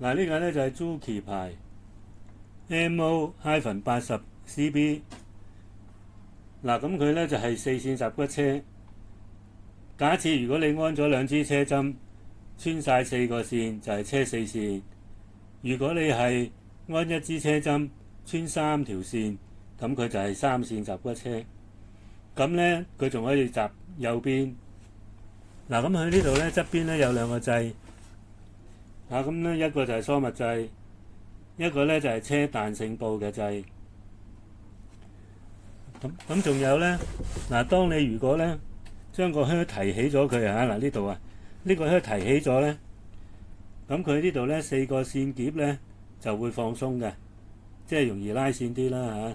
嗱，呢架咧就係 Juki 牌 MO-80CB。嗱，咁佢咧就係4線閘骨車。假設如果你安咗兩支車針，穿晒4個線就係車4線。如果你係安一支車針，穿3條線，咁佢就係3線閘骨車。咁呢，佢仲可以閘右邊。嗱，咁佢呢度呢側邊呢有兩個掣。咁呢一個就係疏密掣，一個呢就係車彈性布嘅掣。咁仲有呢，嗱，當你如果呢將個靴提起咗佢啊，嗱呢度啊，呢個靴提起咗呢，咁佢呢度呢4個線夾呢就會放鬆嘅，即係容易拉線啲啦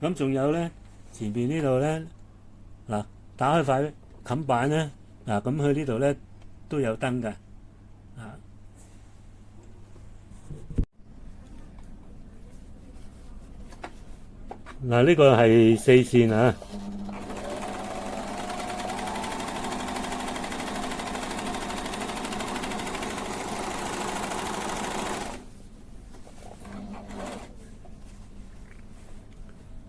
嚇。咁仲有呢，前邊呢度呢，嗱，打開塊冚板呢，咁佢呢度呢都有燈㗎。嗱，呢個係4線啊。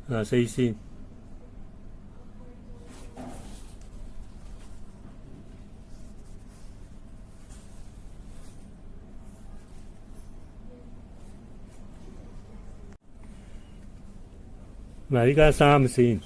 4線。嗱，依家3線。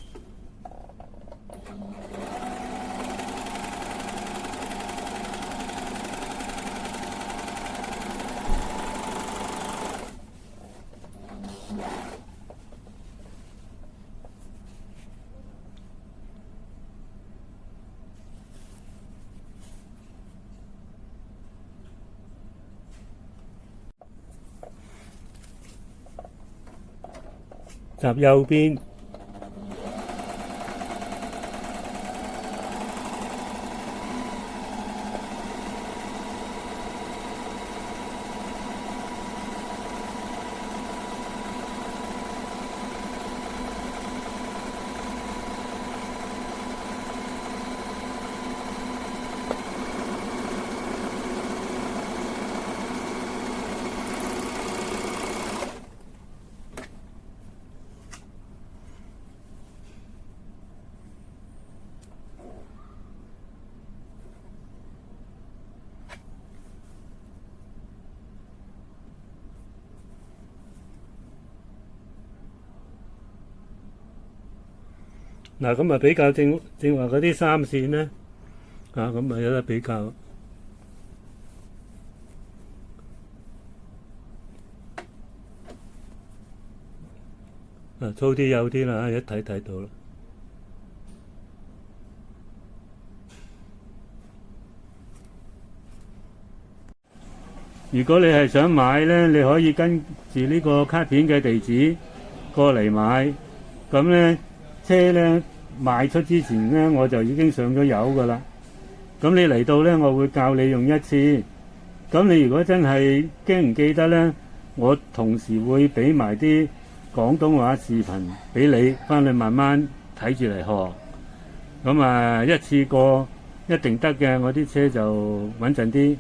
閘右邊。嗱，咁啊比較正話嗰啲3線咧，咁咪有得比較。粗啲幼啲啦，一睇到啦。如果你係想買咧，你可以跟住呢個卡片嘅地址過嚟買。咁咧車咧賣出之前咧，我就已經上咗油㗎啦。咁你嚟到咧，我會教你用一次。咁你如果真係驚唔記得咧，我同時會俾埋啲廣東話視頻俾你翻去慢慢睇住嚟學。咁一次過一定得嘅，我啲車就穩陣啲，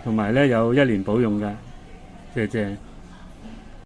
同埋咧有1年保用嘅。謝謝。